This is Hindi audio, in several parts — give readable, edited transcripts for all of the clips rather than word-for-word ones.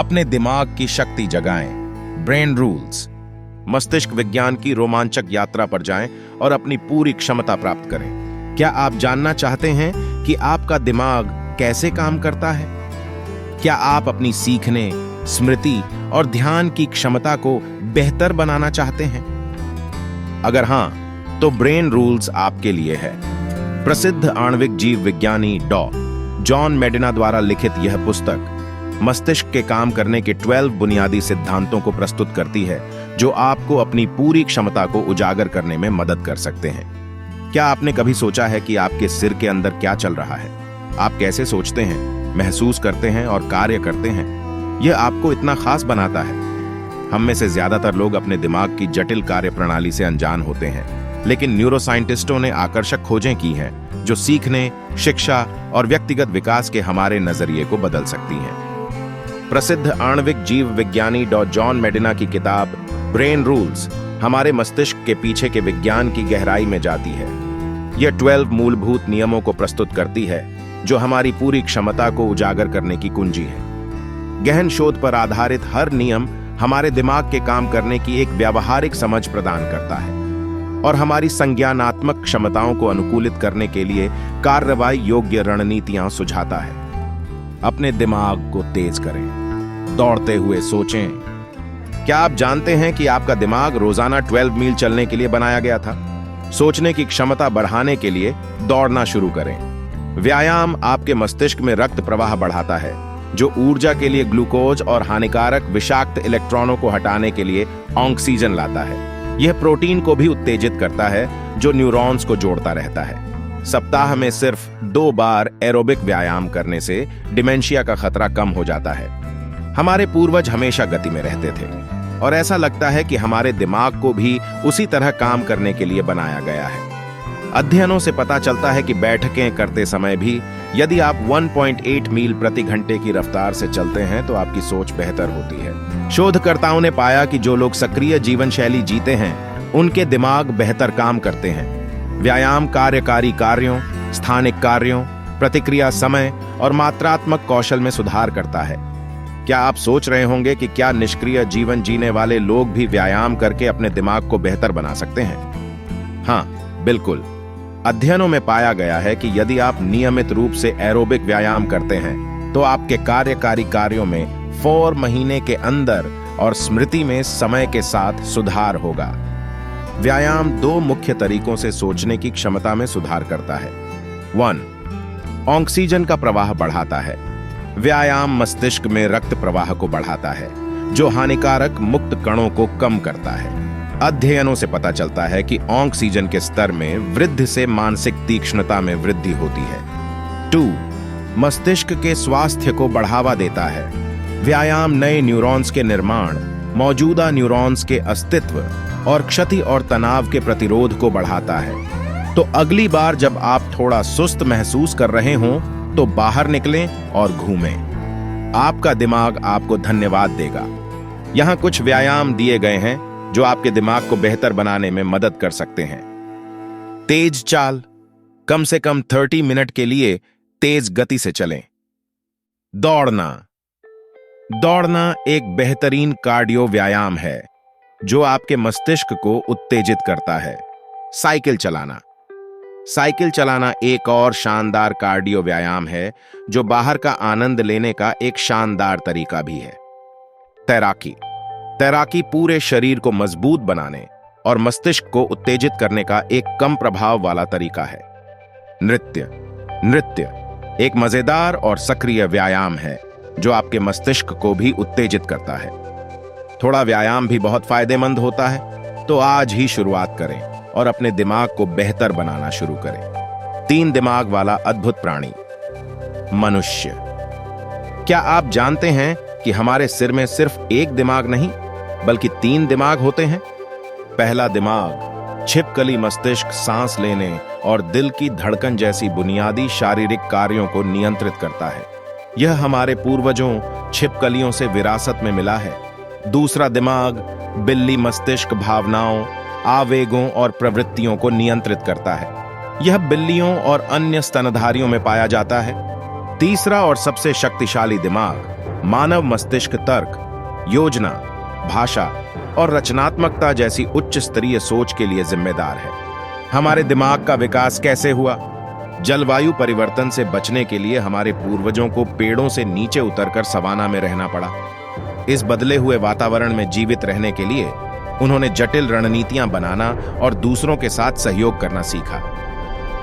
अपने दिमाग की शक्ति जगाएं। Brain rules. मस्तिष्क विज्ञान की रोमांचक यात्रा पर जाएं और अपनी पूरी क्षमता प्राप्त करें। क्या आप जानना चाहते हैं कि आपका दिमाग कैसे काम करता है? क्या आप अपनी सीखने, स्मृति और ध्यान की क्षमता को बेहतर बनाना चाहते हैं? अगर हां, तो ब्रेन रूल्स आपके लिए है। प्रसिद्ध आणविक जीव विज्ञानी जॉन मेडिना द्वारा लिखित यह पुस्तक मस्तिष्क के काम करने के 12 बुनियादी सिद्धांतों को प्रस्तुत करती है, जो आपको अपनी पूरी क्षमता को उजागर करने में मदद कर सकते हैं। क्या आपने कभी सोचा है कि आपके सिर के अंदर क्या चल रहा है? आप कैसे सोचते हैं, महसूस करते हैं और कार्य करते हैं? यह आपको इतना खास बनाता है। हम में से ज्यादातर लोग अपने दिमाग की जटिल कार्य प्रणाली से अनजान होते हैं, लेकिन न्यूरोसाइंटिस्टों ने आकर्षक खोजें की हैं जो सीखने, शिक्षा और व्यक्तिगत विकास के हमारे नजरिए को बदल सकती हैं। प्रसिद्ध आणविक जीव विज्ञानी जॉन मेडिना की किताब ब्रेन रूल्स हमारे मस्तिष्क के पीछे के विज्ञान की गहराई में जाती है। यह 12 मूलभूत नियमों को प्रस्तुत करती है जो हमारी पूरी क्षमता को उजागर करने की कुंजी है। गहन शोध पर आधारित हर नियम हमारे दिमाग के काम करने की एक व्यावहारिक समझ प्रदान करता है और हमारी संज्ञानात्मक क्षमताओं को अनुकूलित करने के लिए कार्रवाई योग्य रणनीतियां सुझाता है। अपने दिमाग को तेज करें, दौड़ते हुए सोचें। क्या आप जानते हैं कि आपका दिमाग रोजाना 12 मील चलने के लिए बनाया गया था? सोचने की क्षमता बढ़ाने के लिए दौड़ना शुरू करें। व्यायाम आपके मस्तिष्क में रक्त प्रवाह बढ़ाता है, जो ऊर्जा के लिए ग्लूकोज और हानिकारक विषाक्त इलेक्ट्रॉनों को हटाने के लिए ऑक्सीजन लाता है। यह प्रोटीन को भी उत्तेजित करता है, जो न्यूरॉन्स को जोड़ता रहता है। सप्ताह में सिर्फ 2 बार एरोबिक व्यायाम करने से डिमेंशिया का खतरा कम हो जाता है। हमारे पूर्वज हमेशा गति में रहते थे और ऐसा लगता है कि हमारे दिमाग को भी उसी तरह काम करने के लिए बनाया गया है। अध्ययनों से पता चलता है कि बैठकें करते समय भी यदि आप 1.8 मील प्रति घंटे की रफ्तार से चलते हैं तो आपकी सोच बेहतर होती है। शोधकर्ताओं ने पाया कि जो लोग सक्रिय जीवन शैली जीते हैं, उनके दिमाग बेहतर काम करते हैं। व्यायाम कार्यकारी कार्यों, स्थानिक कार्यों, प्रतिक्रिया समय और मात्रात्मक कौशल में सुधार करता है। क्या आप सोच रहे होंगे कि क्या निष्क्रिय जीवन जीने वाले लोग भी व्यायाम करके अपने दिमाग को बेहतर बना सकते हैं? हाँ, बिल्कुल। अध्ययनों में पाया गया है कि यदि आप नियमित रूप से एरोबिक व्यायाम करते हैं तो आपके कार्यकारी कार्यों में 4 महीने के अंदर और स्मृति में समय के साथ सुधार होगा। व्यायाम 2 मुख्य तरीकों से सोचने की क्षमता में सुधार करता है। 1. ऑक्सीजन का प्रवाह बढ़ाता है। व्यायाम मस्तिष्क में रक्त प्रवाह को बढ़ाता है, जो हानिकारक मुक्त कणों को कम करता है। अध्ययनों से पता चलता है कि ऑक्सीजन के स्तर में वृद्धि से मानसिक तीक्ष्णता में वृद्धि होती है। 2. मस्तिष्क के स्वास्थ्य को बढ़ावा देता है। व्यायाम नए न्यूरॉन्स के निर्माण, मौजूदा न्यूरॉन्स के अस्तित्व और क्षति और तनाव के प्रतिरोध को बढ़ाता है। तो अगली बार जब आप थोड़ा सुस्त महसूस कर रहे हों तो बाहर निकलें और घूमें। आपका दिमाग आपको धन्यवाद देगा। यहां कुछ व्यायाम दिए गए हैं जो आपके दिमाग को बेहतर बनाने में मदद कर सकते हैं। तेज चाल, कम से कम 30 मिनट के लिए तेज गति से चलें। दौड़ना एक बेहतरीन कार्डियो व्यायाम है जो आपके मस्तिष्क को उत्तेजित करता है। साइकिल चलाना एक और शानदार कार्डियो व्यायाम है जो बाहर का आनंद लेने का एक शानदार तरीका भी है। तैराकी पूरे शरीर को मजबूत बनाने और मस्तिष्क को उत्तेजित करने का एक कम प्रभाव वाला तरीका है। नृत्य एक मजेदार और सक्रिय व्यायाम है जो आपके मस्तिष्क को भी उत्तेजित करता है। थोड़ा व्यायाम भी बहुत फायदेमंद होता है, तो आज ही शुरुआत करें और अपने दिमाग को बेहतर बनाना शुरू करें। 3 दिमाग वाला अद्भुत प्राणी, मनुष्य। क्या आप जानते हैं कि हमारे सिर में सिर्फ एक दिमाग नहीं बल्कि 3 दिमाग होते हैं? पहला दिमाग छिपकली मस्तिष्क सांस लेने और दिल की धड़कन जैसी बुनियादी शारीरिक कार्यों को नियंत्रित करता है। यह हमारे पूर्वजों छिपकलियों से विरासत में मिला है। दूसरा दिमाग बिल्ली मस्तिष्क भावनाओं, आवेगों और प्रवृत्तियों को नियंत्रित करता है। यह बिल्लियों और अन्य स्तनधारियों में पाया जाता है। तीसरा और सबसे शक्तिशाली दिमाग मानव मस्तिष्क तर्क, योजना, भाषा और रचनात्मकता जैसी उच्च स्तरीय सोच के लिए जिम्मेदार है। हमारे दिमाग का विकास कैसे हुआ? जलवायु परिवर्तन से बचने के लिए हमारे पूर्वजों को पेड़ों से नीचे उतरकर सवाना में रहना पड़ा। इस बदले हुए वातावरण में जीवित रहने के लिए उन्होंने जटिल रणनीतियां बनाना और दूसरों के साथ सहयोग करना सीखा।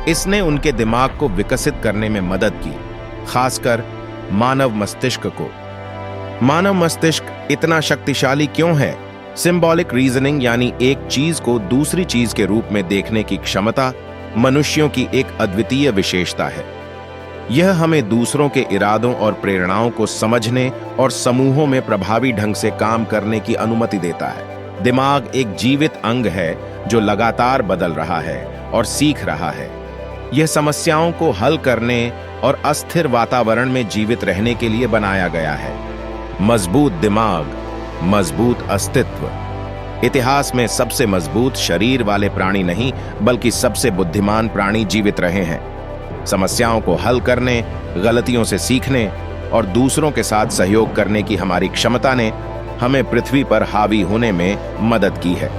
इसने उनके दिमाग को विकसित करने में मदद की, खासकर मानव मस्तिष्क को। मानव मस्तिष्क इतना शक्तिशाली क्यों है? सिंबॉलिक रीजनिंग यानी एक चीज को दूसरी चीज के रूप में देखने की क्षमता मनुष्यों की एक अद्वितीय विशेषता है। यह हमें दूसरों के इरादों और प्रेरणाओं को समझने और समूहों में प्रभावी ढंग से काम करने की अनुमति देता है। दिमाग एक जीवित अंग है जो लगातार बदल रहा है और सीख रहा है। यह समस्याओं को हल करने और अस्थिर वातावरण में जीवित रहने के लिए बनाया गया है। मजबूत दिमाग, मजबूत अस्तित्व। इतिहास में सबसे मजबूत शरीर वाले प्राणी नहीं, बल्कि सबसे बुद्धिमान प्राणी जीवित रहे हैं। समस्याओं को हल करने, गलतियों से सीखने और दूसरों के साथ सहयोग करने की हमारी क्षमता ने हमें पृथ्वी पर हावी होने में मदद की है।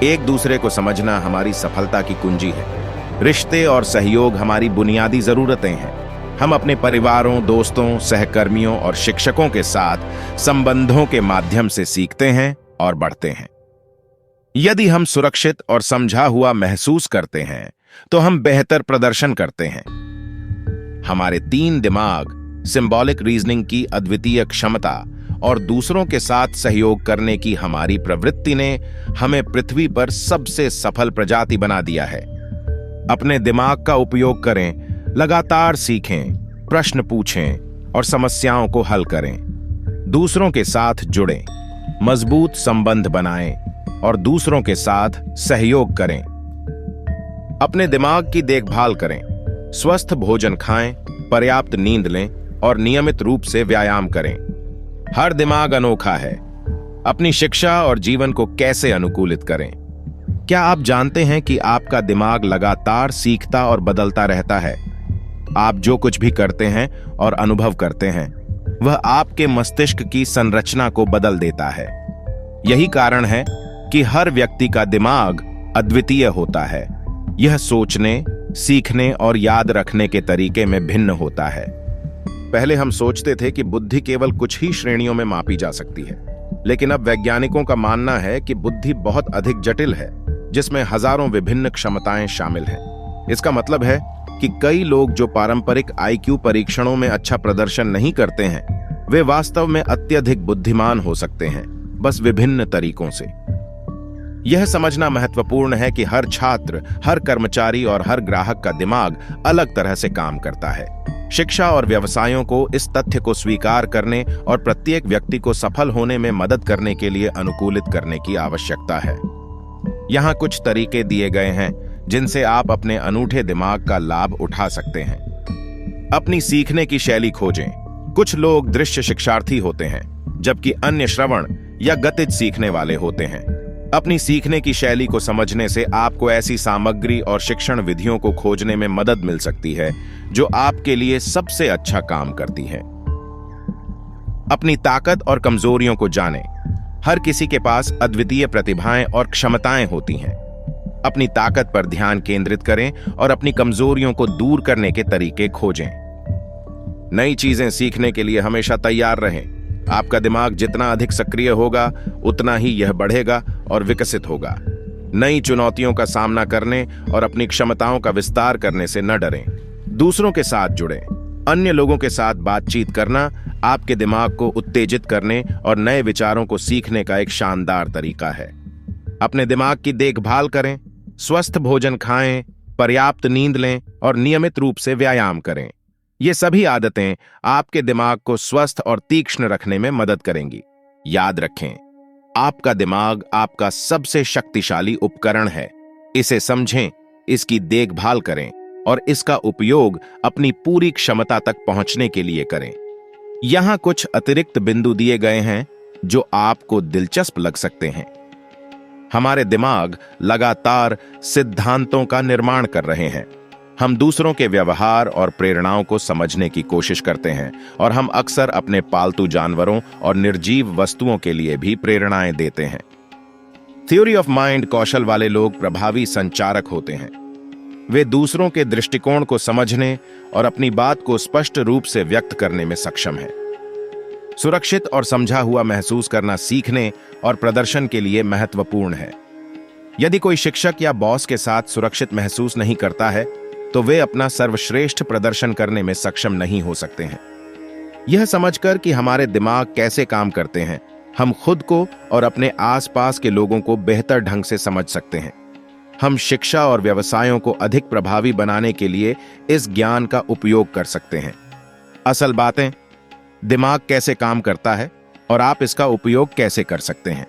एक दूसरे को समझना हमारी सफलता की कुंजी है। रिश्ते और सहयोग हमारी बुनियादी जरूरतें हैं। हम अपने परिवारों, दोस्तों, सहकर्मियों और शिक्षकों के साथ संबंधों के माध्यम से सीखते हैं और बढ़ते हैं। यदि हम सुरक्षित और समझा हुआ महसूस करते हैं तो हम बेहतर प्रदर्शन करते हैं। हमारे तीन दिमाग, सिंबॉलिक रीजनिंग की अद्वितीय क्षमता और दूसरों के साथ सहयोग करने की हमारी प्रवृत्ति ने हमें पृथ्वी पर सबसे सफल प्रजाति बना दिया है। अपने दिमाग का उपयोग करें, लगातार सीखें, प्रश्न पूछें और समस्याओं को हल करें। दूसरों के साथ जुड़ें, मजबूत संबंध बनाएं और दूसरों के साथ सहयोग करें। अपने दिमाग की देखभाल करें, स्वस्थ भोजन खाएं, पर्याप्त नींद लें और नियमित रूप से व्यायाम करें। हर दिमाग अनोखा है। अपनी शिक्षा और जीवन को कैसे अनुकूलित करें? क्या आप जानते हैं कि आपका दिमाग लगातार सीखता और बदलता रहता है? आप जो कुछ भी करते हैं और अनुभव करते हैं, वह आपके मस्तिष्क की संरचना को बदल देता है। यही कारण है कि हर व्यक्ति का दिमाग अद्वितीय होता है। यह सोचने, सीखने और याद रखने के तरीके में भिन्न होता है। पहले हम सोचते थे कि बुद्धि केवल कुछ ही श्रेणियों में मापी जा सकती है, लेकिन अब वैज्ञानिकों का मानना है कि बुद्धि बहुत अधिक जटिल है, जिसमें हजारों विभिन्न क्षमताएं शामिल हैं। इसका मतलब है कि कई लोग जो पारंपरिक आईक्यू परीक्षणों में अच्छा प्रदर्शन नहीं करते हैं, वे वास्तव में अत्यधिक बुद्धिमान हो सकते हैं, बस विभिन्न तरीकों से। यह समझना महत्वपूर्ण है कि हर छात्र, हर कर्मचारी और हर ग्राहक का दिमाग अलग तरह से काम करता है। शिक्षा और व्यवसायों को इस तथ्य को स्वीकार करने और प्रत्येक व्यक्ति को सफल होने में मदद करने के लिए अनुकूलित करने की आवश्यकता है। यहाँ कुछ तरीके दिए गए हैं जिनसे आप अपने अनूठे दिमाग का लाभ उठा सकते हैं। अपनी सीखने की शैली खोजें। कुछ लोग दृश्य शिक्षार्थी होते हैं, जबकि अन्य श्रवण या गतिज सीखने वाले होते हैं। अपनी सीखने की शैली को समझने से आपको ऐसी सामग्री और शिक्षण विधियों को खोजने में मदद मिल सकती है जो आपके लिए सबसे अच्छा काम करती है। अपनी ताकत और कमजोरियों को जानें। हर किसी के पास अद्वितीय प्रतिभाएं और क्षमताएं होती हैं। अपनी ताकत पर ध्यान केंद्रित करें और अपनी कमजोरियों को दूर करने के तरीके खोजें। नई चीजें सीखने के लिए हमेशा तैयार रहें। आपका दिमाग जितना अधिक सक्रिय होगा, उतना ही यह बढ़ेगा और विकसित होगा। नई चुनौतियों का सामना करने और अपनी क्षमताओं का विस्तार करने से न डरें। दूसरों के साथ जुड़ें। अन्य लोगों के साथ बातचीत करना आपके दिमाग को उत्तेजित करने और नए विचारों को सीखने का एक शानदार तरीका है। अपने दिमाग की देखभाल करें, स्वस्थ भोजन खाएं, पर्याप्त नींद लें और नियमित रूप से व्यायाम करें। ये सभी आदतें आपके दिमाग को स्वस्थ और तीक्ष्ण रखने में मदद करेंगी। याद रखें, आपका दिमाग आपका सबसे शक्तिशाली उपकरण है। इसे समझें, इसकी देखभाल करें और इसका उपयोग अपनी पूरी क्षमता तक पहुंचने के लिए करें। यहां कुछ अतिरिक्त बिंदु दिए गए हैं जो आपको दिलचस्प लग सकते हैं। हमारे दिमाग लगातार सिद्धांतों का निर्माण कर रहे हैं। हम दूसरों के व्यवहार और प्रेरणाओं को समझने की कोशिश करते हैं और हम अक्सर अपने पालतू जानवरों और निर्जीव वस्तुओं के लिए भी प्रेरणाएं देते हैं। थ्योरी ऑफ माइंड कौशल वाले लोग प्रभावी संचारक होते हैं। वे दूसरों के दृष्टिकोण को समझने और अपनी बात को स्पष्ट रूप से व्यक्त करने में सक्षम हैं। सुरक्षित और समझा हुआ महसूस करना सीखने और प्रदर्शन के लिए महत्वपूर्ण है। यदि कोई शिक्षक या बॉस के साथ सुरक्षित महसूस नहीं करता है तो वे अपना सर्वश्रेष्ठ प्रदर्शन करने में सक्षम नहीं हो सकते हैं। यह समझकर कि हमारे दिमाग कैसे काम करते हैं, हम खुद को और अपने आसपास के लोगों को बेहतर ढंग से समझ सकते हैं। हम शिक्षा और व्यवसायों को अधिक प्रभावी बनाने के लिए इस ज्ञान का उपयोग कर सकते हैं। असल बातें, दिमाग कैसे काम करता है और आप इसका उपयोग कैसे कर सकते हैं।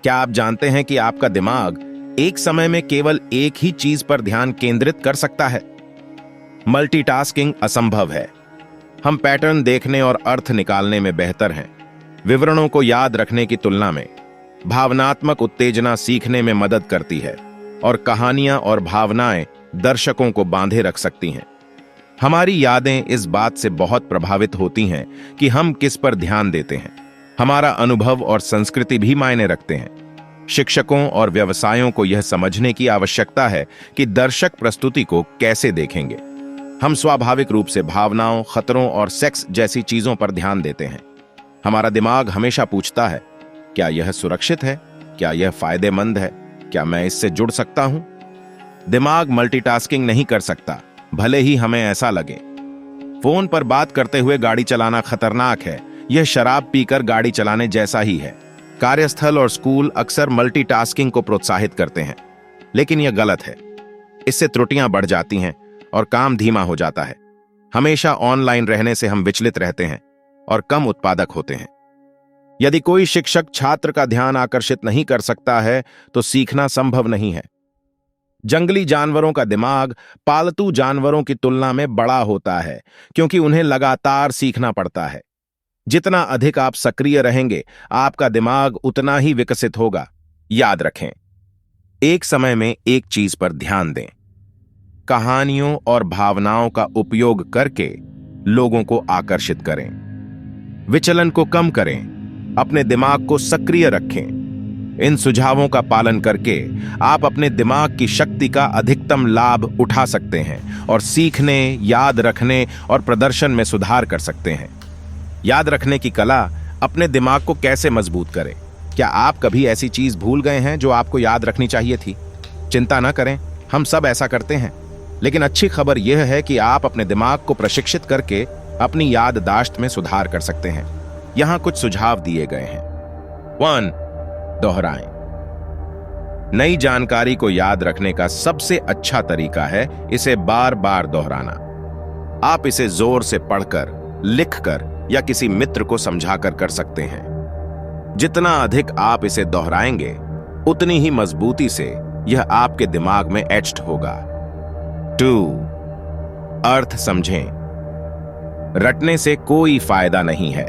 क्या आप जानते हैं कि आपका दिमाग एक समय में केवल एक ही चीज पर ध्यान केंद्रित कर सकता है? मल्टीटास्किंग असंभव है। हम पैटर्न देखने और अर्थ निकालने में बेहतर हैं। विवरणों को याद रखने की तुलना में भावनात्मक उत्तेजना सीखने में मदद करती है और कहानियां और भावनाएं दर्शकों को बांधे रख सकती हैं। हमारी यादें इस बात से बहुत प्रभावित होती हैं कि हम किस पर ध्यान देते हैं। हमारा अनुभव और संस्कृति भी मायने रखते हैं। शिक्षकों और व्यवसायों को यह समझने की आवश्यकता है कि दर्शक प्रस्तुति को कैसे देखेंगे। हम स्वाभाविक रूप से भावनाओं, खतरों और सेक्स जैसी चीजों पर ध्यान देते हैं। हमारा दिमाग हमेशा पूछता है, क्या यह सुरक्षित है? क्या यह फायदेमंद है? क्या मैं इससे जुड़ सकता हूं? दिमाग मल्टीटास्किंग नहीं कर सकता, भले ही हमें ऐसा लगे। फोन पर बात करते हुए गाड़ी चलाना खतरनाक है। यह शराब पीकर गाड़ी चलाने जैसा ही है। कार्यस्थल और स्कूल अक्सर मल्टीटास्किंग को प्रोत्साहित करते हैं, लेकिन यह गलत है। इससे त्रुटियां बढ़ जाती हैं और काम धीमा हो जाता है। हमेशा ऑनलाइन रहने से हम विचलित रहते हैं और कम उत्पादक होते हैं। यदि कोई शिक्षक छात्र का ध्यान आकर्षित नहीं कर सकता है तो सीखना संभव नहीं है। जंगली जानवरों का दिमाग पालतू जानवरों की तुलना में बड़ा होता है क्योंकि उन्हें लगातार सीखना पड़ता है। जितना अधिक आप सक्रिय रहेंगे, आपका दिमाग उतना ही विकसित होगा। याद रखें, एक समय में एक चीज पर ध्यान दें। कहानियों और भावनाओं का उपयोग करके लोगों को आकर्षित करें। विचलन को कम करें। अपने दिमाग को सक्रिय रखें। इन सुझावों का पालन करके आप अपने दिमाग की शक्ति का अधिकतम लाभ उठा सकते हैं और सीखने, याद रखने और प्रदर्शन में सुधार कर सकते हैं। याद रखने की कला अपने दिमाग को कैसे मजबूत करें? क्या आप कभी ऐसी चीज भूल गए हैं जो आपको याद रखनी चाहिए थी? चिंता न करें, हम सब ऐसा करते हैं। लेकिन अच्छी खबर यह है कि आप अपने दिमाग को प्रशिक्षित करके अपनी याददाश्त में सुधार कर सकते हैं। यहां कुछ सुझाव दिए गए हैं। 1. दोहराएं। नई जानकारी को याद रखने का सबसे अच्छा तरीका है इसे बार बार दोहराना। आप इसे जोर से पढ़कर, लिखकर या किसी मित्र को समझाकर कर सकते हैं। जितना अधिक आप इसे दोहराएंगे, उतनी ही मजबूती से यह आपके दिमाग में एच्ड होगा। 2. अर्थ समझें। रटने से कोई फायदा नहीं है।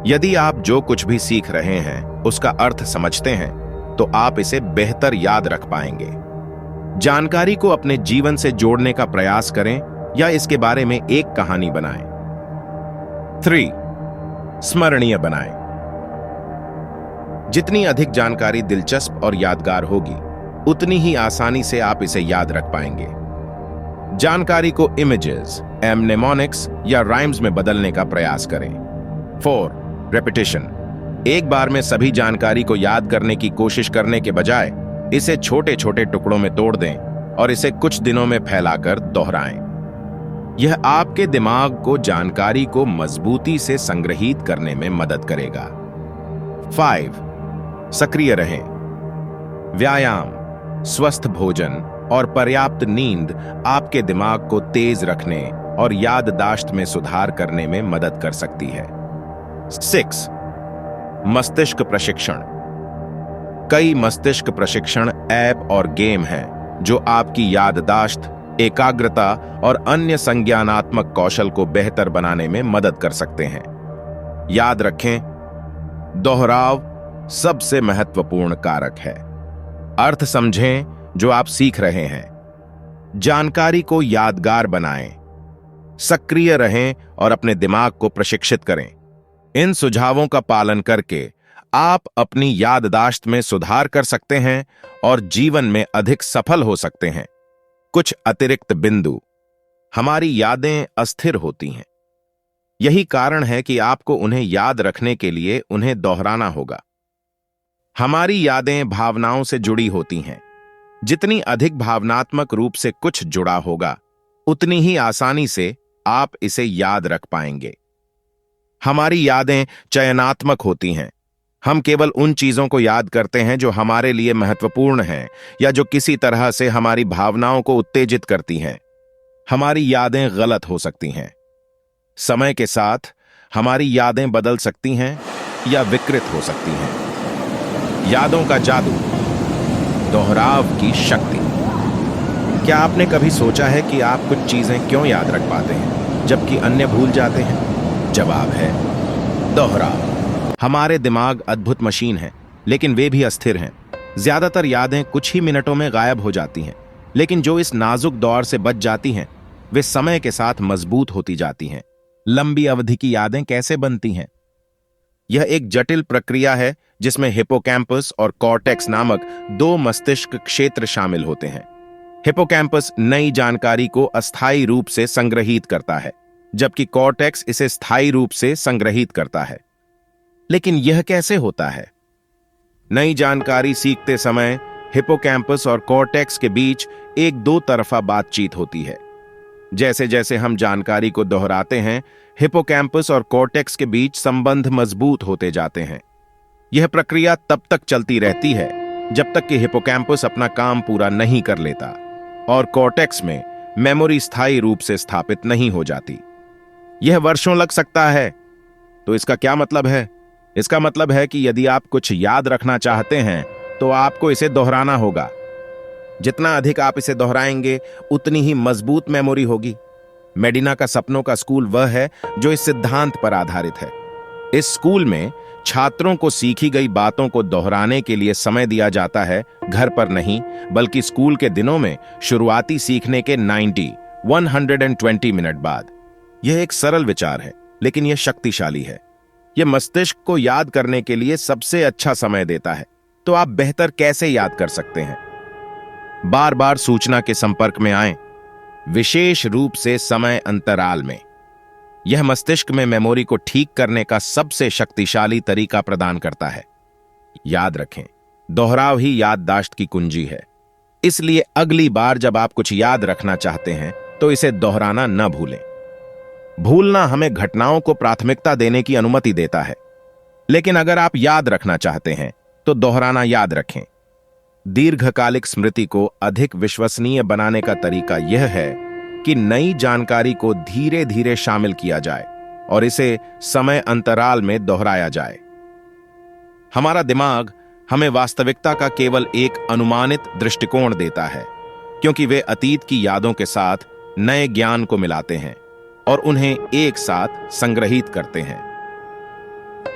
यदि आप जो कुछ भी सीख रहे हैं उसका अर्थ समझते हैं तो आप इसे बेहतर याद रख पाएंगे। जानकारी को अपने जीवन से जोड़ने का प्रयास करें या इसके बारे में एक कहानी बनाएं। 3. स्मरणीय बनाएं। जितनी अधिक जानकारी दिलचस्प और यादगार होगी, उतनी ही आसानी से आप इसे याद रख पाएंगे। जानकारी को इमेजेस, एमनेमोनिक्स या राइम्स में बदलने का प्रयास करें। 4. रेपिटेशन। एक बार में सभी जानकारी को याद करने की कोशिश करने के बजाय इसे छोटे छोटे टुकड़ों में तोड़ दें और इसे कुछ दिनों में फैलाकर दोहराएं। यह आपके दिमाग को जानकारी को मजबूती से संग्रहित करने में मदद करेगा। 5. सक्रिय रहें। व्यायाम, स्वस्थ भोजन और पर्याप्त नींद आपके दिमाग को तेज रखने और याददाश्त में सुधार करने में मदद कर सकती है। 6. मस्तिष्क प्रशिक्षण। कई मस्तिष्क प्रशिक्षण ऐप और गेम हैं जो आपकी याददाश्त, एकाग्रता और अन्य संज्ञानात्मक कौशल को बेहतर बनाने में मदद कर सकते हैं। याद रखें, दोहराव सबसे महत्वपूर्ण कारक है। अर्थ समझें जो आप सीख रहे हैं। जानकारी को यादगार बनाएं, सक्रिय रहें और अपने दिमाग को प्रशिक्षित करें। इन सुझावों का पालन करके आप अपनी याददाश्त में सुधार कर सकते हैं और जीवन में अधिक सफल हो सकते हैं। कुछ अतिरिक्त बिंदु। हमारी यादें अस्थिर होती हैं। यही कारण है कि आपको उन्हें याद रखने के लिए उन्हें दोहराना होगा। हमारी यादें भावनाओं से जुड़ी होती हैं। जितनी अधिक भावनात्मक रूप से कुछ जुड़ा होगा, उतनी ही आसानी से आप इसे याद रख पाएंगे। हमारी यादें चयनात्मक होती हैं। हम केवल उन चीजों को याद करते हैं जो हमारे लिए महत्वपूर्ण हैं या जो किसी तरह से हमारी भावनाओं को उत्तेजित करती हैं। हमारी यादें गलत हो सकती हैं। समय के साथ हमारी यादें बदल सकती हैं या विकृत हो सकती हैं। यादों का जादू, दोहराव की शक्ति। क्या आपने कभी सोचा है कि आप कुछ चीजें क्यों याद रख पाते हैं जबकि अन्य भूल जाते हैं? जवाब है दोहराव। हमारे दिमाग अद्भुत मशीन है, लेकिन वे भी अस्थिर हैं। ज्यादातर यादें कुछ ही मिनटों में गायब हो जाती हैं, लेकिन जो इस नाजुक दौर से बच जाती हैं, वे समय के साथ मजबूत होती जाती हैं। लंबी अवधि की यादें कैसे बनती हैं? यह एक जटिल प्रक्रिया है जिसमें हिपोकैम्पस और कॉर्टेक्स नामक दो मस्तिष्क क्षेत्र शामिल होते हैं। हिपोकैम्पस नई जानकारी को अस्थायी रूप से संग्रहित करता है, जबकि कॉर्टेक्स इसे स्थायी रूप से संग्रहित करता है। लेकिन यह कैसे होता है? नई जानकारी सीखते समय हिपोकैम्पस और कॉर्टेक्स के बीच एक दो तरफा बातचीत होती है। जैसे जैसे हम जानकारी को दोहराते हैं, हिपोकैम्पस और कॉर्टेक्स के बीच संबंध मजबूत होते जाते हैं। यह प्रक्रिया तब तक चलती रहती है जब तक कि हिपोकैम्पस अपना काम पूरा नहीं कर लेता और कॉर्टेक्स में मेमोरी स्थायी रूप से स्थापित नहीं हो जाती। यह वर्षों लग सकता है। तो इसका क्या मतलब है? इसका मतलब है कि यदि आप कुछ याद रखना चाहते हैं तो आपको इसे दोहराना होगा। जितना अधिक आप इसे दोहराएंगे, उतनी ही मजबूत मेमोरी होगी। मेडिना का सपनों का स्कूल वह है जो इस सिद्धांत पर आधारित है। इस स्कूल में छात्रों को सीखी गई बातों को दोहराने के लिए समय दिया जाता है, घर पर नहीं बल्कि स्कूल के दिनों में शुरुआती सीखने के 120 मिनट बाद। यह एक सरल विचार है, लेकिन यह शक्तिशाली है। यह मस्तिष्क को याद करने के लिए सबसे अच्छा समय देता है। तो आप बेहतर कैसे याद कर सकते हैं? बार बार सूचना के संपर्क में आएं, विशेष रूप से समय अंतराल में। यह मस्तिष्क में मेमोरी को ठीक करने का सबसे शक्तिशाली तरीका प्रदान करता है। याद रखें, दोहराव ही याददाश्त की कुंजी है। इसलिए अगली बार जब आप कुछ याद रखना चाहते हैं तो इसे दोहराना न भूलें। भूलना हमें घटनाओं को प्राथमिकता देने की अनुमति देता है, लेकिन अगर आप याद रखना चाहते हैं तो दोहराना याद रखें। दीर्घकालिक स्मृति को अधिक विश्वसनीय बनाने का तरीका यह है कि नई जानकारी को धीरे धीरे शामिल किया जाए और इसे समय अंतराल में दोहराया जाए। हमारा दिमाग हमें वास्तविकता का केवल एक अनुमानित दृष्टिकोण देता है, क्योंकि वे अतीत की यादों के साथ नए ज्ञान को मिलाते हैं और उन्हें एक साथ संग्रहित करते हैं।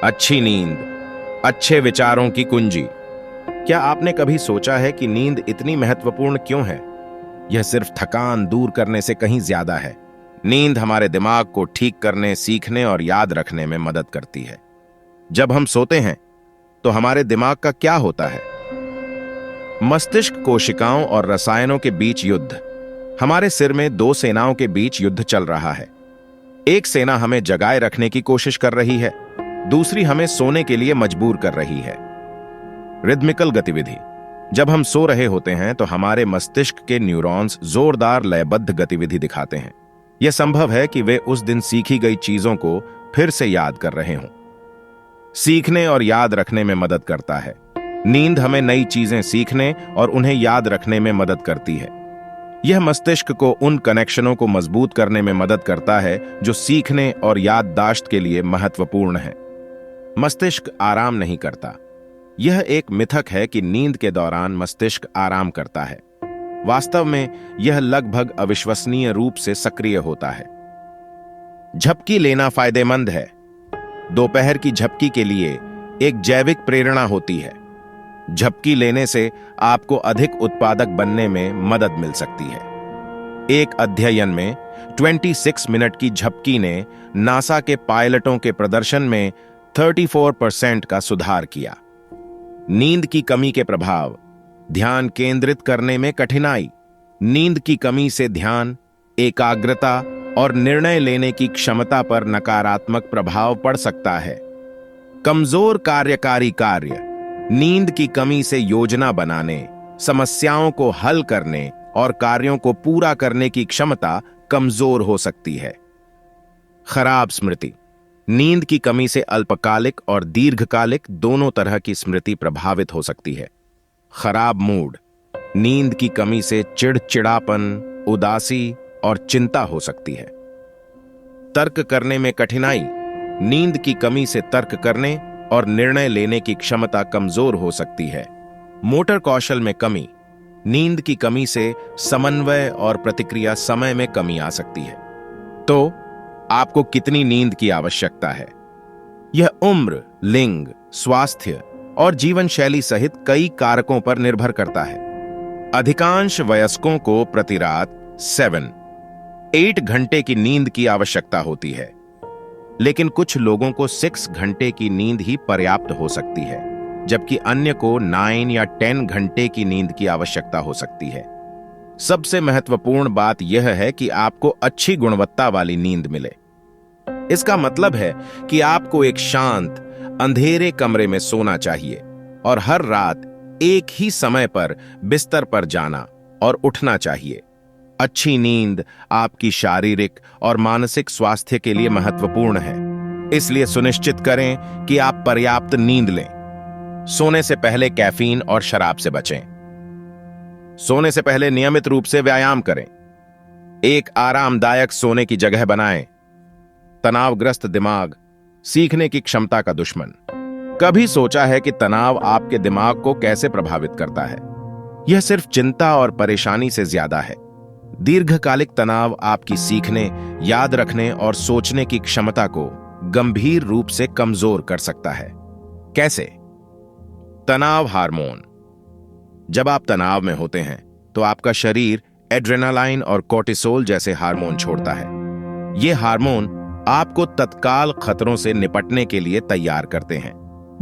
अच्छी नींद, अच्छे विचारों की कुंजी। क्या आपने कभी सोचा है कि नींद इतनी महत्वपूर्ण क्यों है? यह सिर्फ थकान दूर करने से कहीं ज्यादा है। नींद हमारे दिमाग को ठीक करने, सीखने और याद रखने में मदद करती है। जब हम सोते हैं तो हमारे दिमाग का क्या होता है? मस्तिष्क कोशिकाओं और रसायनों के बीच युद्ध। हमारे सिर में दो सेनाओं के बीच युद्ध चल रहा है। एक सेना हमें जगाए रखने की कोशिश कर रही है, दूसरी हमें सोने के लिए मजबूर कर रही है। रिदमिकल गतिविधि। जब हम सो रहे होते हैं तो हमारे मस्तिष्क के न्यूरॉन्स जोरदार लयबद्ध गतिविधि दिखाते हैं। यह संभव है कि वे उस दिन सीखी गई चीजों को फिर से याद कर रहे हों। सीखने और याद रखने में मदद करता है। नींद हमें नई चीजें सीखने और उन्हें याद रखने में मदद करती है। यह मस्तिष्क को उन कनेक्शनों को मजबूत करने में मदद करता है जो सीखने और याददाश्त के लिए महत्वपूर्ण है। मस्तिष्क आराम नहीं करता। यह एक मिथक है कि नींद के दौरान मस्तिष्क आराम करता है। वास्तव में यह लगभग अविश्वसनीय रूप से सक्रिय होता है। झपकी लेना फायदेमंद है। दोपहर की झपकी के लिए एक जैविक प्रेरणा होती है। झपकी लेने से आपको अधिक उत्पादक बनने में मदद मिल सकती है। एक अध्ययन में 26 मिनट की झपकी ने नासा के पायलटों के प्रदर्शन में 34% का सुधार किया। नींद की कमी के प्रभाव। ध्यान केंद्रित करने में कठिनाई। नींद की कमी से ध्यान, एकाग्रता और निर्णय लेने की क्षमता पर नकारात्मक प्रभाव पड़ सकता है। कमजोर कार्यकारी कार्य। नींद की कमी से योजना बनाने, समस्याओं को हल करने और कार्यों को पूरा करने की क्षमता कमजोर हो सकती है। खराब स्मृति। नींद की कमी से अल्पकालिक और दीर्घकालिक दोनों तरह की स्मृति प्रभावित हो सकती है। खराब मूड। नींद की कमी से चिड़चिड़ापन, उदासी और चिंता हो सकती है। तर्क करने में कठिनाई। नींद की कमी से तर्क करने और निर्णय लेने की क्षमता कमजोर हो सकती है। मोटर कौशल में कमी। नींद की कमी से समन्वय और प्रतिक्रिया समय में कमी आ सकती है। तो आपको कितनी नींद की आवश्यकता है? यह उम्र, लिंग, स्वास्थ्य और जीवन शैली सहित कई कारकों पर निर्भर करता है। अधिकांश वयस्कों को प्रति रात 7-8 घंटे की नींद की आवश्यकता होती है, लेकिन कुछ लोगों को 6 घंटे की नींद ही पर्याप्त हो सकती है, जबकि अन्य को 9 या 10 घंटे की नींद की आवश्यकता हो सकती है। सबसे महत्वपूर्ण बात यह है कि आपको अच्छी गुणवत्ता वाली नींद मिले। इसका मतलब है कि आपको एक शांत, अंधेरे कमरे में सोना चाहिए और हर रात एक ही समय पर बिस्तर पर जाना और उठना चाहिए। अच्छी नींद आपकी शारीरिक और मानसिक स्वास्थ्य के लिए महत्वपूर्ण है, इसलिए सुनिश्चित करें कि आप पर्याप्त नींद लें। सोने से पहले कैफीन और शराब से बचें। सोने से पहले नियमित रूप से व्यायाम करें। एक आरामदायक सोने की जगह बनाएं। तनावग्रस्त दिमाग सीखने की क्षमता का दुश्मन। कभी सोचा है कि तनाव आपके दिमाग को कैसे प्रभावित करता है? यह सिर्फ चिंता और परेशानी से ज्यादा है। दीर्घकालिक तनाव आपकी सीखने, याद रखने और सोचने की क्षमता को गंभीर रूप से कमजोर कर सकता है। कैसे? तनाव हार्मोन। जब आप तनाव में होते हैं तो आपका शरीर एड्रेनालाइन और कोर्टिसोल जैसे हार्मोन छोड़ता है। ये हार्मोन आपको तत्काल खतरों से निपटने के लिए तैयार करते हैं,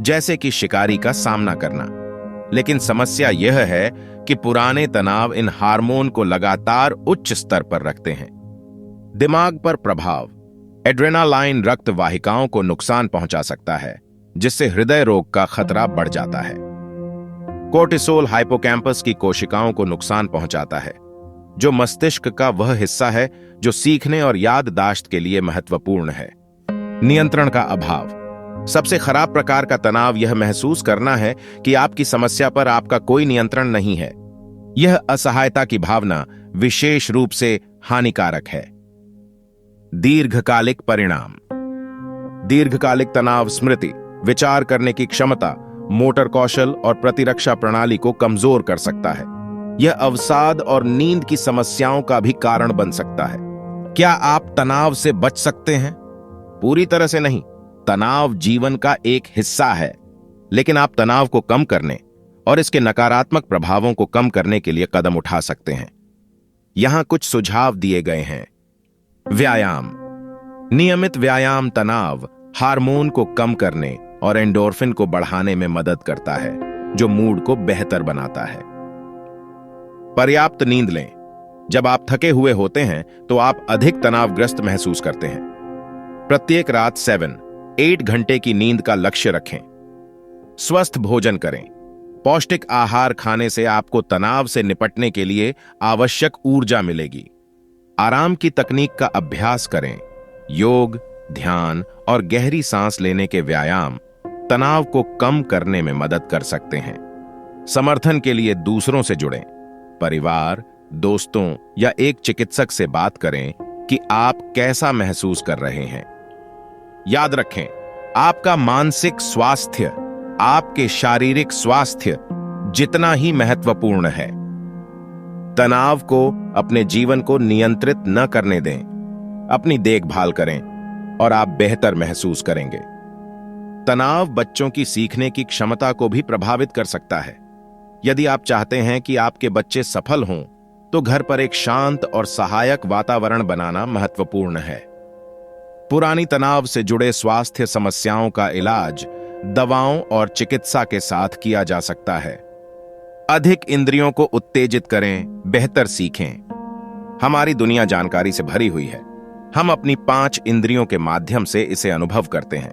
जैसे कि शिकारी का सामना करना। लेकिन समस्या यह है कि पुराने तनाव इन हार्मोन को लगातार उच्च स्तर पर रखते हैं। दिमाग पर प्रभाव। एड्रेनालाइन रक्त वाहिकाओं को नुकसान पहुंचा सकता है, जिससे हृदय रोग का खतरा बढ़ जाता है। कोर्टिसोल हाइपोकैम्पस की कोशिकाओं को नुकसान पहुंचाता है, जो मस्तिष्क का वह हिस्सा है जो सीखने और याददाश्त के लिए महत्वपूर्ण है। नियंत्रण का अभाव। सबसे खराब प्रकार का तनाव यह महसूस करना है कि आपकी समस्या पर आपका कोई नियंत्रण नहीं है। यह असहायता की भावना विशेष रूप से हानिकारक है। दीर्घकालिक परिणाम। दीर्घकालिक तनाव स्मृति, विचार करने की क्षमता, मोटर कौशल और प्रतिरक्षा प्रणाली को कमजोर कर सकता है। यह अवसाद और नींद की समस्याओं का भी कारण बन सकता है। क्या आप तनाव से बच सकते हैं? पूरी तरह से नहीं। तनाव जीवन का एक हिस्सा है, लेकिन आप तनाव को कम करने और इसके नकारात्मक प्रभावों को कम करने के लिए कदम उठा सकते हैं। यहां कुछ सुझाव दिए गए हैं। व्यायाम। नियमित व्यायाम तनाव हार्मोन को कम करने और एंडोर्फिन को बढ़ाने में मदद करता है, जो मूड को बेहतर बनाता है। पर्याप्त नींद लें। जब आप थके हुए होते हैं तो आप अधिक तनावग्रस्त महसूस करते हैं। प्रत्येक रात 7-8 घंटे की नींद का लक्ष्य रखें। स्वस्थ भोजन करें। पौष्टिक आहार खाने से आपको तनाव से निपटने के लिए आवश्यक ऊर्जा मिलेगी। आराम की तकनीक का अभ्यास करें। योग, ध्यान और गहरी सांस लेने के व्यायाम तनाव को कम करने में मदद कर सकते हैं। समर्थन के लिए दूसरों से जुड़ें। परिवार, दोस्तों या एक चिकित्सक से बात करें कि आप कैसा महसूस कर रहे हैं। याद रखें, आपका मानसिक स्वास्थ्य आपके शारीरिक स्वास्थ्य जितना ही महत्वपूर्ण है। तनाव को अपने जीवन को नियंत्रित न करने दें। अपनी देखभाल करें और आप बेहतर महसूस करेंगे। तनाव बच्चों की सीखने की क्षमता को भी प्रभावित कर सकता है। यदि आप चाहते हैं कि आपके बच्चे सफल हों, तो घर पर एक शांत और सहायक वातावरण बनाना महत्वपूर्ण है। पुरानी तनाव से जुड़े स्वास्थ्य समस्याओं का इलाज दवाओं और चिकित्सा के साथ किया जा सकता है। अधिक इंद्रियों को उत्तेजित करें, बेहतर सीखें। हमारी दुनिया जानकारी से भरी हुई है। हम अपनी 5 इंद्रियों के माध्यम से इसे अनुभव करते हैं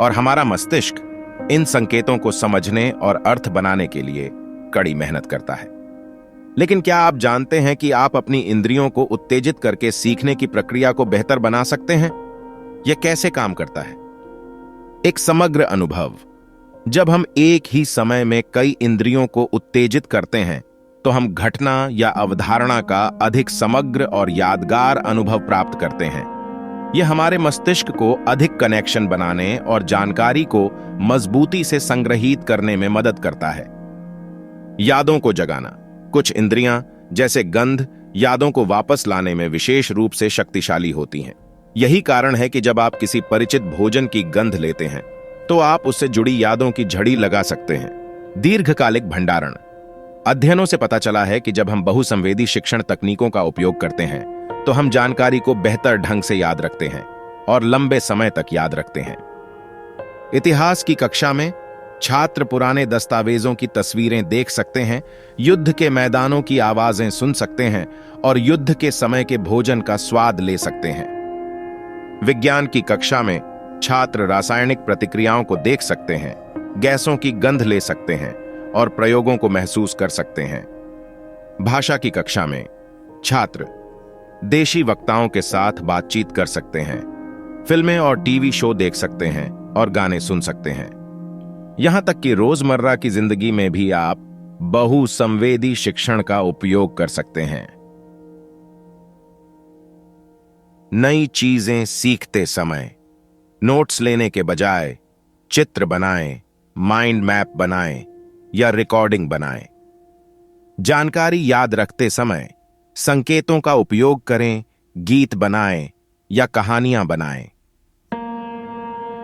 और हमारा मस्तिष्क इन संकेतों को समझने और अर्थ बनाने के लिए कड़ी मेहनत करता है। लेकिन क्या आप जानते हैं कि आप अपनी इंद्रियों को उत्तेजित करके सीखने की प्रक्रिया को बेहतर बना सकते हैं? यह कैसे काम करता है? एक समग्र अनुभव। जब हम एक ही समय में कई इंद्रियों को उत्तेजित करते हैं तो हम घटना या अवधारणा का अधिक समग्र और यादगार अनुभव प्राप्त करते हैं। यह हमारे मस्तिष्क को अधिक कनेक्शन बनाने और जानकारी को मजबूती से संग्रहीत करने में मदद करता है। यादों को जगाना। कुछ इंद्रियां जैसे गंध यादों को वापस लाने में विशेष रूप से शक्तिशाली होती हैं। यही कारण है कि जब आप किसी परिचित भोजन की गंध लेते हैं तो आप उससे जुड़ी यादों की झड़ी लगा सकते हैं। दीर्घकालिक भंडारण। अध्ययनों से पता चला है कि जब हम बहुसंवेदी शिक्षण तकनीकों का उपयोग करते हैं तो हम जानकारी को बेहतर ढंग से याद रखते हैं और लंबे समय तक याद रखते हैं। इतिहास की कक्षा में छात्र पुराने दस्तावेजों की तस्वीरें देख सकते हैं, युद्ध के मैदानों की आवाजें सुन सकते हैं और युद्ध के समय के भोजन का स्वाद ले सकते हैं। विज्ञान की कक्षा में छात्र रासायनिक प्रतिक्रियाओं को देख सकते हैं, गैसों की गंध ले सकते हैं और प्रयोगों को महसूस कर सकते हैं। भाषा की कक्षा में छात्र देशी वक्ताओं के साथ बातचीत कर सकते हैं, फिल्में और टीवी शो देख सकते हैं और गाने सुन सकते हैं। यहां तक कि रोजमर्रा की जिंदगी में भी आप बहुसंवेदी शिक्षण का उपयोग कर सकते हैं। नई चीजें सीखते समय नोट्स लेने के बजाय चित्र बनाएं, माइंड मैप बनाएं या रिकॉर्डिंग बनाएं। जानकारी याद रखते समय संकेतों का उपयोग करें, गीत बनाएं या कहानियां बनाएं।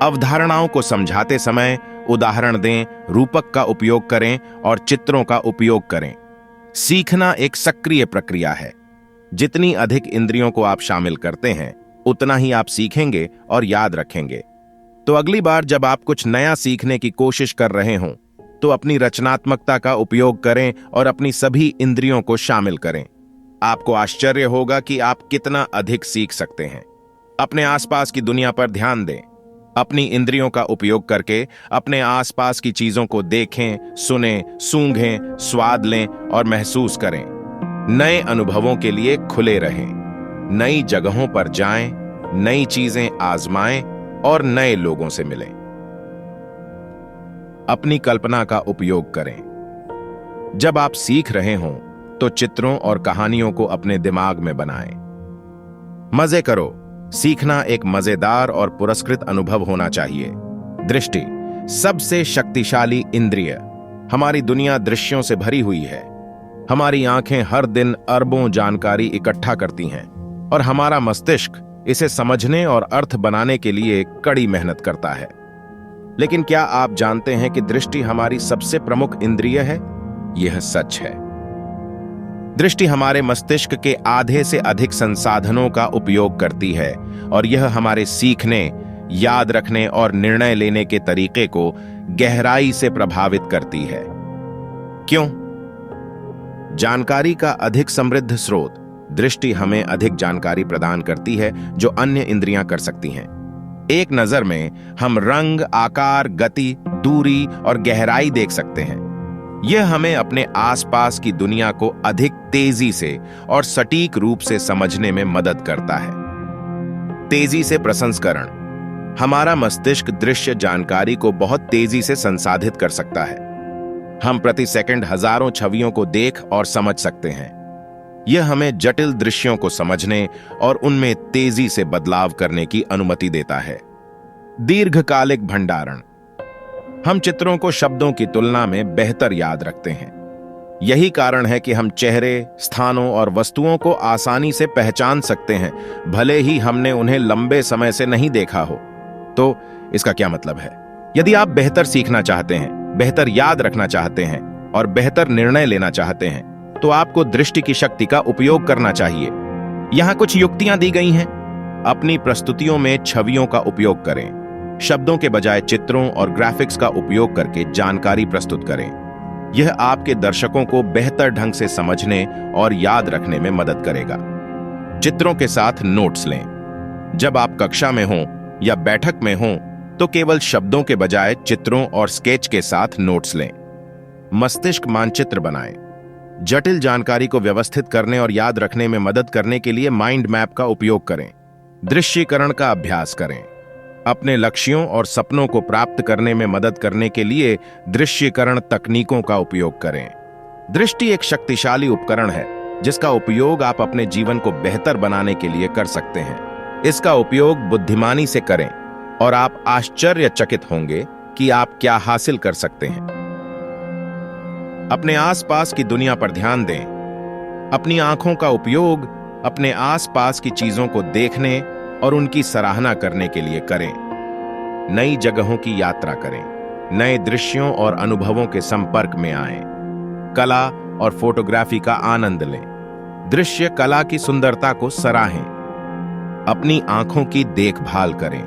अवधारणाओं को समझाते समय उदाहरण दें, रूपक का उपयोग करें और चित्रों का उपयोग करें। सीखना एक सक्रिय प्रक्रिया है। जितनी अधिक इंद्रियों को आप शामिल करते हैं उतना ही आप सीखेंगे और याद रखेंगे। तो अगली बार जब आप कुछ नया सीखने की कोशिश कर रहे हों तो अपनी रचनात्मकता का उपयोग करें और अपनी सभी इंद्रियों को शामिल करें। आपको आश्चर्य होगा कि आप कितना अधिक सीख सकते हैं। अपने आसपास की दुनिया पर ध्यान दें। अपनी इंद्रियों का उपयोग करके अपने आसपास की चीजों को देखें, सुनें, सूंघें, स्वाद लें और महसूस करें। नए अनुभवों के लिए खुले रहें। नई जगहों पर जाएं, नई चीजें आजमाएं और नए लोगों से मिलें। अपनी कल्पना का उपयोग करें। जब आप सीख रहे हों तो चित्रों और कहानियों को अपने दिमाग में बनाएं। मजे करो। सीखना एक मजेदार और पुरस्कृत अनुभव होना चाहिए। दृष्टि सबसे शक्तिशाली इंद्रिय। हमारी दुनिया दृश्यों से भरी हुई है। हमारी आंखें हर दिन अरबों जानकारी इकट्ठा करती हैं और हमारा मस्तिष्क इसे समझने और अर्थ बनाने के लिए कड़ी मेहनत करता है। लेकिन क्या आप जानते हैं कि दृष्टि हमारी सबसे प्रमुख इंद्रिय है? यह सच है। दृष्टि हमारे मस्तिष्क के आधे से अधिक संसाधनों का उपयोग करती है और यह हमारे सीखने, याद रखने और निर्णय लेने के तरीके को गहराई से प्रभावित करती है। क्यों? जानकारी का अधिक समृद्ध स्रोत। दृष्टि हमें अधिक जानकारी प्रदान करती है जो अन्य इंद्रियां कर सकती हैं। एक नजर में हम रंग, आकार, गति, दूरी और गहराई देख सकते हैं। यह हमें अपने आसपास की दुनिया को अधिक तेजी से और सटीक रूप से समझने में मदद करता है। तेजी से प्रसंस्करण। हमारा मस्तिष्क दृश्य जानकारी को बहुत तेजी से संसाधित कर सकता है। हम प्रति सेकंड हजारों छवियों को देख और समझ सकते हैं। यह हमें जटिल दृश्यों को समझने और उनमें तेजी से बदलाव करने की अनुमति देता है। दीर्घकालिक भंडारण। हम चित्रों को शब्दों की तुलना में बेहतर याद रखते हैं। यही कारण है कि हम चेहरे, स्थानों और वस्तुओं को आसानी से पहचान सकते हैं, भले ही हमने उन्हें लंबे समय से नहीं देखा हो। तो इसका क्या मतलब है? यदि आप बेहतर सीखना चाहते हैं, बेहतर याद रखना चाहते हैं और बेहतर निर्णय लेना चाहते हैं, तो आपको दृष्टि की शक्ति का उपयोग करना चाहिए। यहाँ कुछ युक्तियां दी गई हैं। अपनी प्रस्तुतियों में छवियों का उपयोग करें। शब्दों के बजाय चित्रों और ग्राफिक्स का उपयोग करके जानकारी प्रस्तुत करें। यह आपके दर्शकों को बेहतर ढंग से समझने और याद रखने में मदद करेगा। चित्रों के साथ नोट्स लें। जब आप कक्षा में हों या बैठक में हों तो केवल शब्दों के बजाय चित्रों और स्केच के साथ नोट्स लें। मस्तिष्क मानचित्र बनाएं। जटिल जानकारी को व्यवस्थित करने और याद रखने में मदद करने के लिए माइंड मैप का उपयोग करें। दृश्यीकरण का अभ्यास करें। अपने लक्ष्यों और सपनों को प्राप्त करने में मदद करने के लिए दृश्यीकरण तकनीकों का उपयोग करें। दृष्टि एक शक्तिशाली उपकरण है जिसका उपयोग आप अपने जीवन को बेहतर बनाने के लिए कर सकते हैं। इसका उपयोग बुद्धिमानी से करें और आप आश्चर्यचकित होंगे कि आप क्या हासिल कर सकते हैं। अपने आसपास की दुनिया पर ध्यान दें। अपनी आंखों का उपयोग अपने आसपास की चीजों को देखने और उनकी सराहना करने के लिए करें। नई जगहों की यात्रा करें। नए दृश्यों और अनुभवों के संपर्क में आएं। कला और फोटोग्राफी का आनंद लें। दृश्य कला की सुंदरता को सराहें। अपनी आंखों की देखभाल करें।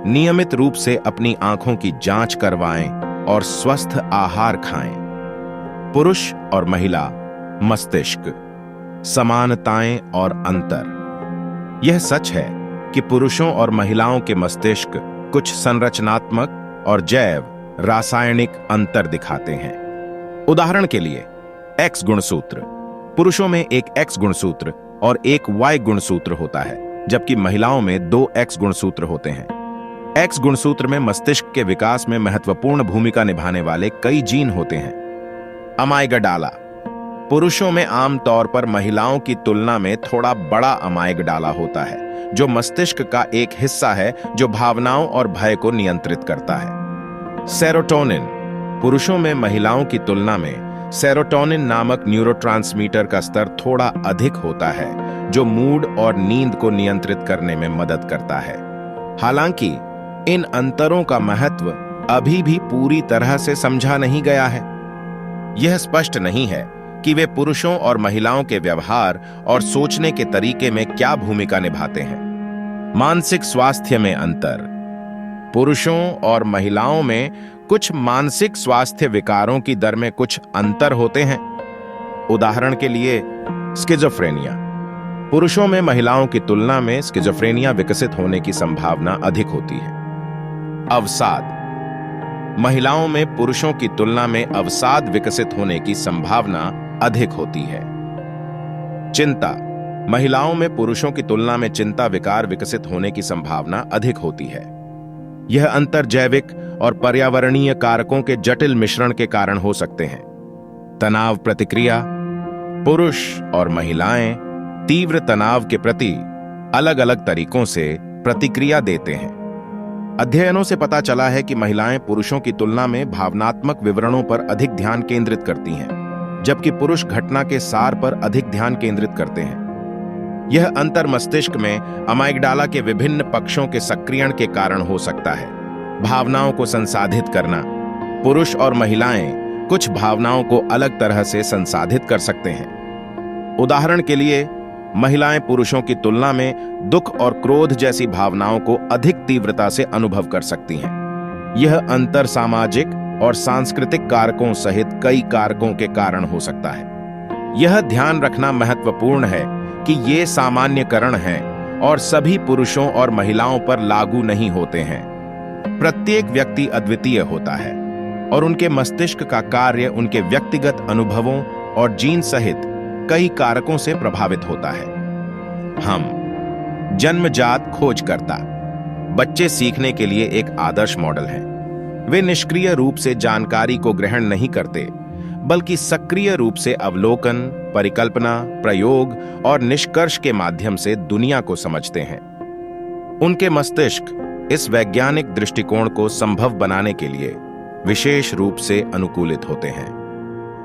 नियमित रूप से अपनी आंखों की जांच करवाएं और स्वस्थ आहार खाएं। पुरुष और महिला मस्तिष्क, समानताएं और अंतर। यह सच है कि पुरुषों और महिलाओं के मस्तिष्क कुछ संरचनात्मक और जैव रासायनिक अंतर दिखाते हैं। उदाहरण के लिए एक्स गुणसूत्र। पुरुषों में एक एक्स गुणसूत्र और एक वाई गुणसूत्र होता है, जबकि महिलाओं में 2 एक्स गुणसूत्र होते हैं। एक्स गुणसूत्र में मस्तिष्क के विकास में महत्वपूर्ण भूमिका निभाने वाले कई जीन होते हैं। अमाइगडाला। पुरुषों में आमतौर पर महिलाओं की तुलना में थोड़ा बड़ा अमाइगडाला होता है, जो मस्तिष्क का एक हिस्सा है जो भावनाओं और भय को नियंत्रित करता है। सेरोटोनिन। पुरुषों में महिलाओं की तुलना में सेरोटोनिन नामक न्यूरोट्रांसमीटर का स्तर थोड़ा अधिक होता है, जो मूड और नींद को नियंत्रित करने में मदद करता है। हालांकि इन अंतरों का महत्व अभी भी पूरी तरह से समझा नहीं गया है। यह स्पष्ट नहीं है कि वे पुरुषों और महिलाओं के व्यवहार और सोचने के तरीके में क्या भूमिका निभाते हैं। मानसिक स्वास्थ्य में अंतर। पुरुषों और महिलाओं में कुछ मानसिक स्वास्थ्य विकारों की दर में कुछ अंतर होते हैं। उदाहरण के लिए स्किज़ोफ्रेनिया। पुरुषों में महिलाओं की तुलना में स्किज़ोफ्रेनिया विकसित होने की संभावना अधिक होती है। अवसाद। महिलाओं में पुरुषों की तुलना में अवसाद विकसित होने की संभावना अधिक होती है। चिंता। महिलाओं में पुरुषों की तुलना में चिंता विकार विकसित होने की संभावना अधिक होती है। यह अंतर जैविक और पर्यावरणीय कारकों के जटिल मिश्रण के कारण हो सकते हैं। तनाव प्रतिक्रिया। पुरुष और महिलाएं तीव्र तनाव के प्रति अलग-अलग तरीकों से प्रतिक्रिया देते हैं। अध्ययनों से पता चला है कि महिलाएं पुरुषों की तुलना में भावनात्मक विवरणों पर अधिक ध्यान केंद्रित करती हैं, जबकि पुरुष घटना के सार पर अधिक ध्यान केंद्रित करते हैं। यह अंतर मस्तिष्क में अमाइगडाला के विभिन्न पक्षों के सक्रियण के कारण हो सकता है। भावनाओं को संसाधित करना। पुरुष और महिलाएं कुछ भावनाओं को अलग तरह से संसाधित कर सकते हैं। उदाहरण के लिए महिलाएं पुरुषों की तुलना में दुख और क्रोध जैसी भावनाओं को अधिक तीव्रता से अनुभव कर सकती हैं। यह अंतर सामाजिक और सांस्कृतिक कारकों सहित कई कारकों के कारण हो सकता है। यह ध्यान रखना महत्वपूर्ण है कि ये सामान्यकरण हैं और सभी पुरुषों और महिलाओं पर लागू नहीं होते हैं। प्रत्येक व्यक्ति अद्वितीय होता है और उनके मस्तिष्क का कार्य उनके व्यक्तिगत अनुभवों और जीन सहित कई कारकों से प्रभावित होता है। हम जन्मजात खोजकर्ता। बच्चे सीखने के लिए एक आदर्श मॉडल हैं। वे निष्क्रिय रूप से जानकारी को ग्रहण नहीं करते, बल्कि सक्रिय रूप से अवलोकन, परिकल्पना, प्रयोग और निष्कर्ष के माध्यम से दुनिया को समझते हैं। उनके मस्तिष्क इस वैज्ञानिक दृष्टिकोण को संभव बनाने के लिए विशेष रूप से अनुकूलित होते हैं।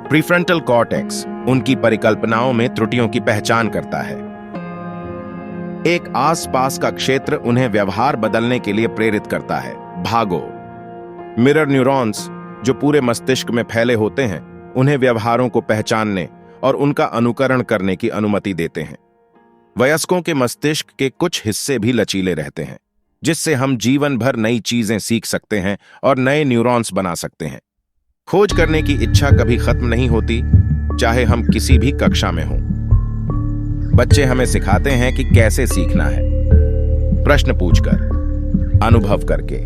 प्रीफ्रंटल कॉर्टेक्स उनकी परिकल्पनाओं में त्रुटियों की पहचान करता है। एक आसपास का क्षेत्र उन्हें व्यवहार बदलने के लिए प्रेरित करता है। भागो। मिरर न्यूरॉन्स जो पूरे मस्तिष्क में फैले होते हैं, उन्हें व्यवहारों को पहचानने और उनका अनुकरण करने की अनुमति देते हैं। वयस्कों के मस्तिष्क के कुछ हिस्से भी लचीले रहते हैं, जिससे हम जीवन भर नई चीजें सीख सकते हैं और नए न्यूरॉन्स बना सकते हैं। खोज करने की इच्छा कभी खत्म नहीं होती, चाहे हम किसी भी कक्षा में हों। बच्चे हमें सिखाते हैं कि कैसे सीखना है। प्रश्न पूछकर, अनुभव करके,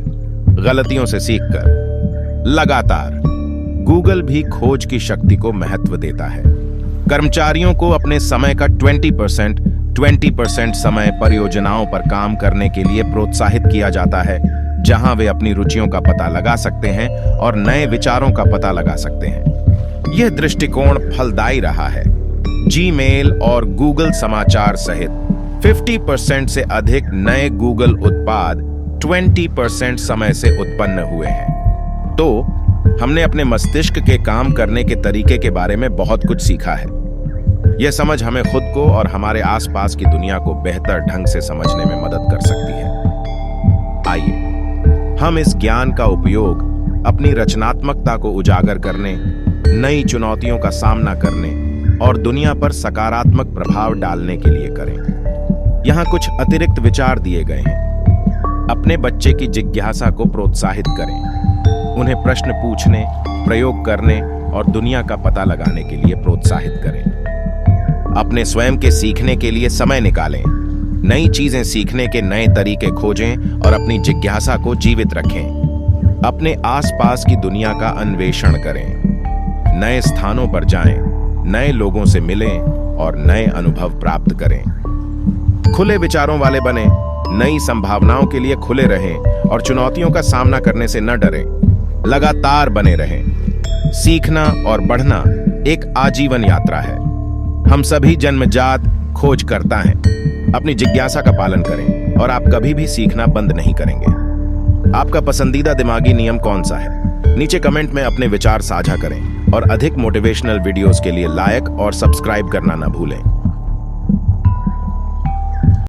गलतियों से सीखकर, लगातार। गूगल भी खोज की शक्ति को महत्व देता है। कर्मचारियों को अपने समय का 20% समय परियोजनाओं पर काम करने के लिए प्रोत्साहित किया जाता है, जहां वे अपनी रुचियों का पता लगा सकते हैं और नए विचारों का पता लगा सकते हैं। यह दृष्टिकोण फलदायी रहा है। जीमेल और गूगल समाचार सहित 50% से अधिक नए गूगल उत्पाद 20% समय से उत्पन्न हुए हैं। तो हमने अपने मस्तिष्क के काम करने के तरीके के बारे में बहुत कुछ सीखा है। यह समझ हमें खुद को और हमारे आसपास की दुनिया को बेहतर ढंग से समझने में मदद कर सकती है। आइए हम इस ज्ञान का उपयोग अपनी रचनात्मकता को उजागर करने, नई चुनौतियों का सामना करने और दुनिया पर सकारात्मक प्रभाव डालने के लिए करें। यहाँ कुछ अतिरिक्त विचार दिए गए हैं। अपने बच्चे की जिज्ञासा को प्रोत्साहित करें। उन्हें प्रश्न पूछने, प्रयोग करने और दुनिया का पता लगाने के लिए प्रोत्साहित करें। अपने स्वयं के सीखने के लिए समय निकालें। नई चीजें सीखने के नए तरीके खोजें और अपनी जिज्ञासा को जीवित रखें। अपने आसपास की दुनिया का अन्वेषण करें। नए स्थानों पर जाएं, नए लोगों से मिलें और नए अनुभव प्राप्त करें। खुले विचारों वाले बने, नई संभावनाओं के लिए खुले रहें और चुनौतियों का सामना करने से न डरें। लगातार बने रहें। सीखना और बढ़ना एक आजीवन यात्रा है। हम सभी जन्मजात खोजकर्ता हैं। अपनी जिज्ञासा का पालन करें और आप कभी भी सीखना बंद नहीं करेंगे। आपका पसंदीदा दिमागी नियम कौन सा है? नीचे कमेंट में अपने विचार साझा करें और अधिक मोटिवेशनल वीडियोस के लिए लाइक और सब्सक्राइब करना न भूलें।